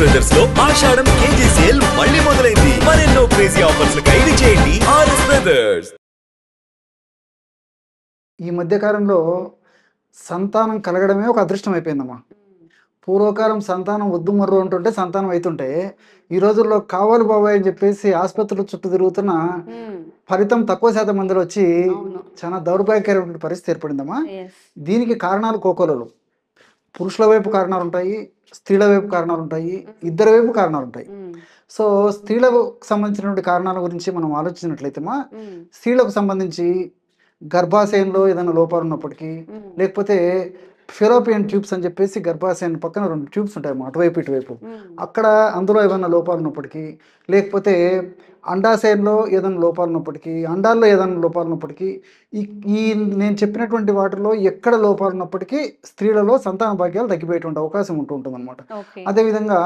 Brothers లో ఆషాఢం KG sale మళ్ళీ మొదలైంది. మరెన్నో క్రేజీ ఆఫర్స్ ఖైదీ చేయండి ఆర్ఎస్ బ్రదర్స్. ఈ మధ్య కాలంలో సంతానం కలగడమే ఒక అదృష్టం అయిపోయిందమ్మా. పూర్వకాలం సంతానం వద్దు మర్రు అంటుంటే సంతానం అవుతుంటే, ఈ రోజుల్లో కావాలి బాబాయ్ అని చెప్పేసి ఆసుపత్రుల చుట్టూ తిరుగుతున్న ఫలితం తక్కువ శాతం మందిలో వచ్చి చాలా దౌర్భాగ్యకరమైన పరిస్థితి ఏర్పడిందమ్మా. దీనికి కారణాలు కోకొలలు. పురుషుల వైపు కారణాలు ఉంటాయి, స్త్రీల వైపు కారణాలు ఉంటాయి, ఇద్దరి వైపు కారణాలు ఉంటాయి. సో స్త్రీలకు సంబంధించినటువంటి కారణాల గురించి మనం ఆలోచించినట్లయితేమా, స్త్రీలకు సంబంధించి గర్భాశయంలో ఏదైనా లోపాలు ఉన్నప్పటికీ, లేకపోతే ఫెలోపియన్ ట్యూబ్స్ అని చెప్పేసి గర్భాశయం పక్కన 2 ట్యూబ్స్ ఉంటాయమ్మా, అటువైపు ఇటువైపు. అక్కడ అందులో ఏమైనా లోపాలు ఉన్నప్పటికీ, లేకపోతే అండాశయంలో ఏదైనా లోపాలు ఉన్నప్పటికీ, అండాల్లో ఏదైనా లోపాలు ఉన్నప్పటికీ, ఈ ఈ నేను చెప్పినటువంటి వాటిలో ఎక్కడ లోపాలు ఉన్నప్పటికీ స్త్రీలలో సంతాన భాగ్యాలు తగ్గిపోయేటువంటి అవకాశం ఉంటుందన్నమాట. అదేవిధంగా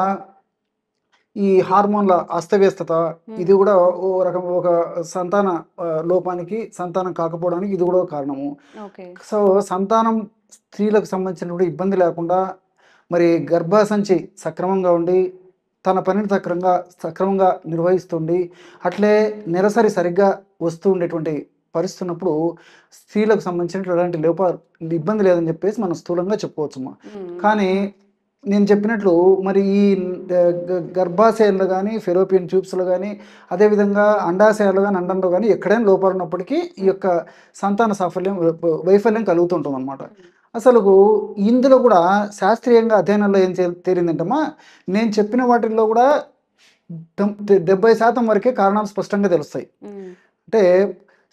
ఈ హార్మోన్ల అస్తవ్యస్తత, ఇది కూడా ఓ రకం ఒక సంతాన లోపానికి, సంతానం కాకపోవడానికి ఇది కూడా కారణము. సో సంతానం స్త్రీలకు సంబంధించినటువంటి ఇబ్బంది లేకుండా మరి గర్భసంచి సక్రమంగా ఉండి తన పనిని సక్రమంగా నిర్వహిస్తుండి అట్లే నెలసరి సరిగ్గా వస్తూ ఉండేటువంటి పరిస్థితి ఉన్నప్పుడు స్త్రీలకు సంబంధించిన ఎలాంటి ఇబ్బంది లేదని చెప్పేసి మనం స్థూలంగా చెప్పుకోవచ్చమ్మా. కానీ నేను చెప్పినట్లు మరి ఈ గర్భాశయంలో కానీ, ఫెలోపియన్ ట్యూబ్స్లో కానీ, అదేవిధంగా అండాశయాలు కానీ, అండంలో కానీ ఎక్కడైనా లోపాలు ఉన్నప్పటికీ ఈ యొక్క సంతాన వైఫల్యం కలుగుతుంటుంది అనమాట. అసలు ఇందులో కూడా శాస్త్రీయంగా అధ్యయనంలో ఏం తేలిందంటమ్మా, నేను చెప్పిన వాటిల్లో కూడా 70% వరకే కారణాలు స్పష్టంగా తెలుస్తాయి. అంటే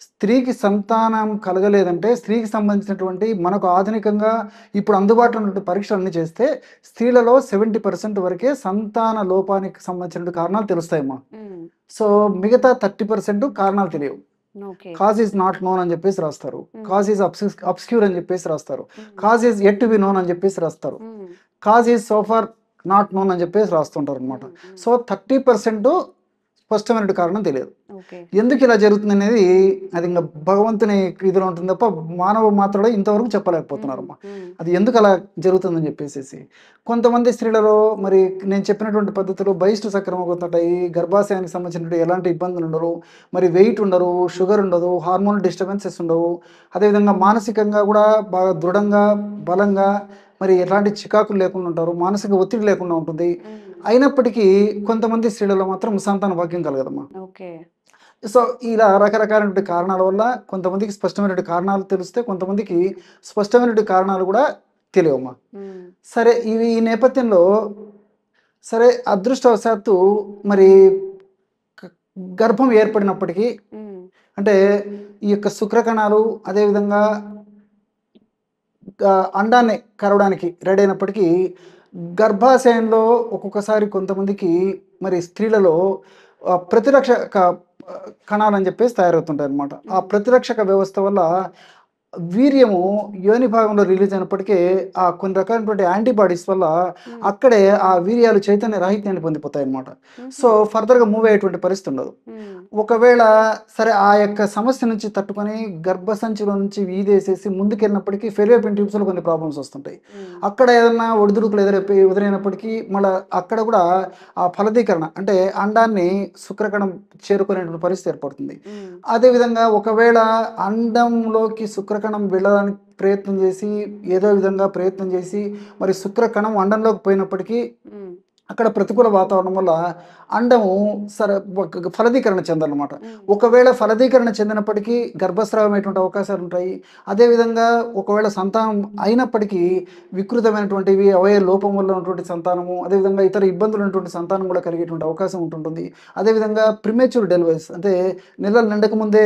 స్త్రీకి సంతానం కలగలేదంటే, స్త్రీకి సంబంధించినటువంటి మనకు ఆధునికంగా ఇప్పుడు అందుబాటులో ఉన్నటువంటి పరీక్షలు అన్ని చేస్తే స్త్రీలలో 70% వరకే సంతాన లోపానికి సంబంధించిన కారణాలు తెలుస్తాయమ్మా. సో మిగతా 30% కారణాలు తెలియవు. కాజ్ ఈజ్ నాట్ నోన్ అని చెప్పేసి రాస్తారు, కాజ్ ఈజ్ అబ్స్క్యూర్ అని చెప్పేసి రాస్తారు, cause is yet to be known అని చెప్పేసి రాస్తారు, cause is so far not known అని చెప్పేసి రాస్తుంటారు అనమాట. సో 30% స్పష్టమైన కారణం తెలియదు. ఎందుకు ఇలా జరుగుతుంది అనేది అది ఇంకా భగవంతుని ఇదిలో ఉంటుంది తప్ప మానవ మాత్రలో ఇంతవరకు చెప్పలేకపోతున్నారమ్మా. అది ఎందుకు అలా జరుగుతుందని చెప్పేసి కొంతమంది స్త్రీలలో మరి నేను చెప్పినటువంటి పద్ధతిలో బహిష్టు సక్రమంగా అవుతుంటాయి, గర్భాశయానికి సంబంధించినటువంటి ఎలాంటి ఇబ్బందులు ఉండరు, మరి వెయిట్ ఉండరు, షుగర్ ఉండదు, హార్మోన్ డిస్టర్బెన్సెస్ ఉండవు, అదేవిధంగా మానసికంగా కూడా బాగా దృఢంగా బలంగా మరి ఎలాంటి చికాకులు లేకుండా ఉంటారు, మానసిక ఒత్తిడి లేకుండా ఉంటుంది. అయినప్పటికీ కొంతమంది స్త్రీలలో మాత్రం సంతాన భాగ్యం కలగదమ్మా. సో ఇలా రకరకాలైన కారణాల వల్ల కొంతమందికి స్పష్టమైనటువంటి కారణాలు తెలిస్తే, కొంతమందికి స్పష్టమైనటువంటి కారణాలు కూడా తెలియవమ్మా. సరే ఈ నేపథ్యంలో సరే అదృష్టవశాత్తు మరి గర్భం ఏర్పడినప్పటికీ, అంటే ఈ యొక్క శుక్రకణాలు అదేవిధంగా అండాన్ని కరవడానికి రెడీ అయినప్పటికీ గర్భాశయంలో ఒక్కొక్కసారి కొంతమందికి మరి స్త్రీలలో ప్రతిరక్షక కణాలు అని చెప్పేసి తయారవుతుంటాయి అన్నమాట. ఆ ప్రతిరక్షక వ్యవస్థ వల్ల వీర్యము యోని భాగంలో రిలీజ్ అయినప్పటికీ ఆ కొన్ని రకాలైనటువంటి యాంటీబాడీస్ వల్ల అక్కడే ఆ వీర్యాలు చైతన్య రాహిత్యాన్ని పొందిపోతాయి అన్నమాట. సో ఫర్దర్గా మూవ్ అయ్యేటువంటి పరిస్థితి ఉండదు. ఒకవేళ సరే ఆ యొక్క సమస్య నుంచి తట్టుకొని గర్భసంచిలో నుంచి వీదేసేసి ముందుకెళ్ళినప్పటికీ ఫెలోపియన్ ట్యూబ్స్లో కొన్ని ప్రాబ్లమ్స్ వస్తుంటాయి. అక్కడ ఏదన్నా ఒడిదుడుకులు ఎదురైనప్పటికీ మళ్ళీ అక్కడ కూడా ఆ ఫలదీకరణ అంటే అండాన్ని శుక్రకణం చేరుకునేటువంటి పరిస్థితి ఏర్పడుతుంది. అదేవిధంగా ఒకవేళ అండంలోకి శుక్రకణం వెళ్ళడానికి ప్రయత్నం చేసి ఏదో విధంగా ప్రయత్నం చేసి మరి శుక్రకణం అండంలోకి పోయినప్పటికీ అక్కడ ప్రతికూల వాతావరణం వల్ల అండము ఫలదీకరణ చెందాలన్నమాట. ఒకవేళ ఫలదీకరణ చెందినప్పటికీ గర్భస్రావమైనటువంటి అవకాశాలు ఉంటాయి. అదేవిధంగా ఒకవేళ సంతానం అయినప్పటికీ వికృతమైనటువంటివి అవయవ లోపం వల్ల ఉన్నటువంటి సంతానము, అదేవిధంగా ఇతర ఇబ్బందులు ఉన్నటువంటి సంతానం కూడా కలిగేటువంటి అవకాశం ఉంటుంది. అదేవిధంగా ప్రిమేచ్యూర్ డెలివరీస్ అంటే నెలలు నిండక ముందే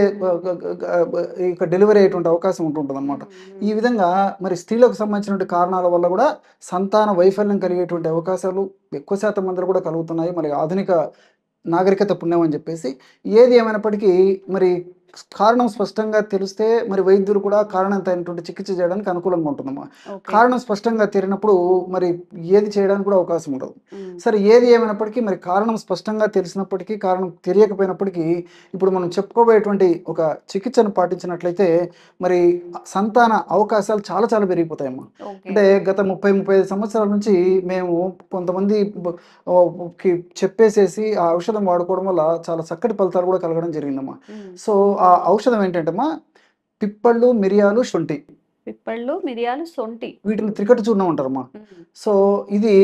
ఇక డెలివరీ అయ్యేటువంటి అవకాశం ఉంటుంది అన్నమాట. ఈ విధంగా మరి స్త్రీలకు సంబంధించినటువంటి కారణాల వల్ల కూడా సంతాన వైఫల్యం కలిగేటువంటి అవకాశాలు ఎక్కువ శాతం మందిలో కూడా కలుగుతున్నాయి. మరి ఆధునిక నాగరికత పుణ్యం అని చెప్పేసి ఏది ఏమైనప్పటికీ మరి కారణం స్పష్టంగా తెలిస్తే మరి వైద్యులు కూడా కారణంతైనటువంటి చికిత్స చేయడానికి అనుకూలంగా ఉంటుందమ్మా. ఓకే. కారణం స్పష్టంగా తెలియనప్పుడు మరి ఏది చేయడానికి కూడా అవకాశం ఉండదు. హ్మ్. సరే ఏది ఏమైనప్పటికీ మరి కారణం స్పష్టంగా తెలిసినప్పటికీ, కారణం తెలియకపోయినప్పటికీ ఇప్పుడు మనం చెప్పుకోబోయేటువంటి ఒక చికిత్సను పాటించినట్లయితే మరి సంతాన అవకాశాలు చాలా చాలా పెరిగిపోతాయమ్మా. ఓకే. అంటే గత 30, 35 సంవత్సరాల నుంచి మేము కొంతమంది కి చెప్పేసేసి ఆ ఔషధం వాడుకోవడం వల్ల చాలా చక్కటి ఫలితాలు కూడా కలగడం జరిగిందమ్మా. హ్మ్. సో, ఆ ఔషధం ఏంటంటేమ్మా పిప్పళ్ళు, మిరియాలు, శొంఠి పిప్పళ్ళు, మిరియాలు, సొంటి. వీటిని త్రికట్టు చూర్ణం అంటారమ్మా. హ్మ్. సో, ఇది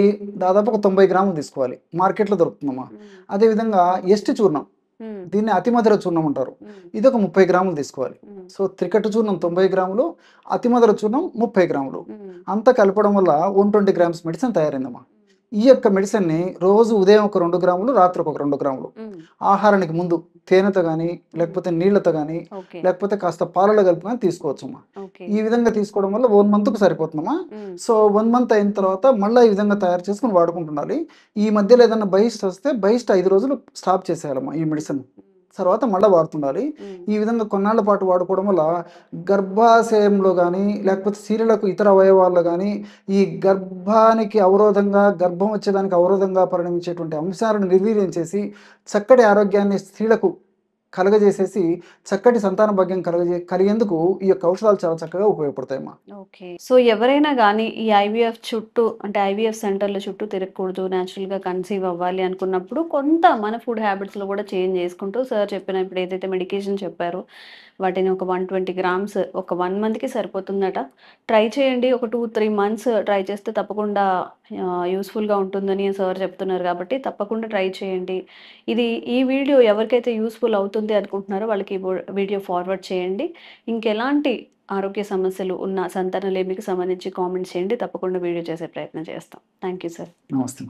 దాదాపు ఒక 90 గ్రాములు తీసుకోవాలి. మార్కెట్‌లో దొరుకుతుందమ్మా. హ్మ్. అదేవిధంగా ఎస్టి చూర్ణం, హ్మ్. దీన్ని అతిమధుర చూర్ణం అంటారు. హ్మ్. ఇదొక 30 గ్రాములు తీసుకోవాలి. హ్మ్. సో, త్రికట్టు చూర్ణం 90 గ్రాములు, అతిమధుర చూర్ణం 30 గ్రాములు. హ్మ్. అంతా కలపడం వల్ల 120 గ్రామ్స్ మెడిసిన్ తయారైందమ్మా. ఈ యొక్క మెడిసిన్‌ని రోజు ఉదయం ఒక 2 గ్రాములు, రాత్రి ఒక 2 గ్రాములు హ్మ్. ఆహారానికి ముందు తేనెతో గానీ, లేకపోతే నీళ్ళతో గానీ, ఓకే. లేకపోతే కాస్త పాలలో కలిపి గానీ తీసుకోవచ్చమ్మా. ఓకే. ఈ విధంగా తీసుకోవడం వల్ల 1 మంత్‌కు సరిపోతుందమ్మా. హ్మ్. సో, 1 మంత్ అయిన తర్వాత మళ్ళా ఈ విధంగా తయారు చేసుకొని వాడుకుంటుండాలి. ఈ మధ్యలో ఏదన్నా బహిష్ట్ వస్తే బహిష్ట్ 5 రోజులు స్టాప్ చేసేయాలమ్మా ఈ మెడిసిన్. తర్వాత మళ్ళా వాడుతుండాలి. హ్మ్. ఈ విధంగా కొన్నాళ్ళ పాటు వాడుకోవడం వల్ల గర్భాశయంలో గానీ, లేకపోతే స్త్రీలకు ఇతర అవయవాల్లో గానీ, ఈ గర్భానికి అవరోధంగా, గర్భం వచ్చేదానికి అవరోధంగా పరిణమించేటువంటి అంశాలను నిర్వీర్యం చేసి, చక్కటి ఆరోగ్యాన్ని స్త్రీలకు కలగజేసేసి, చక్కటి సంతాన భాగ్యం కలిగేందుకు ఈ యొక్క ఔషధాలు చాలా చక్కగా ఉపయోగపడతాయమ్మా. ఓకే. సో, ఎవరైనా గానీ ఈ ఐవీఎఫ్ చుట్టూ అంటే ఐవీఎఫ్ సెంటర్‌ల చుట్టూ తిరగకూడదు. నేచురల్‌గా కన్సీవ్ అవ్వాలి అనుకున్నప్పుడు కొంత మన ఫుడ్ హ్యాబిట్స్‌లో కూడా చేంజ్ చేసుకుంటూ సార్ చెప్పిన ఇప్పుడు ఏదైతే మెడికేషన్ చెప్పారో వాటిని ఒక 120 గ్రామ్స్ ఒక 1 మంత్‌కి సరిపోతుందట. ట్రై చేయండి. ఒక 2, 3 మంత్స్ ట్రై చేస్తే తప్పకుండా యూజ్‌ఫుల్‌గా ఉంటుందని సార్ చెప్తున్నారు కాబట్టి తప్పకుండా ట్రై చేయండి. ఈ వీడియో ఎవరికైతే యూజ్‌ఫుల్ అవుతుంది అనుకుంటున్నారో వాళ్ళకి వీడియో ఫార్వర్డ్ చేయండి. ఇంకెలాంటి ఆరోగ్య సమస్యలు ఉన్న సంతానలేమికి సంబంధించి కామెంట్స్ చేయండి. తప్పకుండా వీడియో చేసే ప్రయత్నం చేస్తాం. Thank you sir. నమస్తే.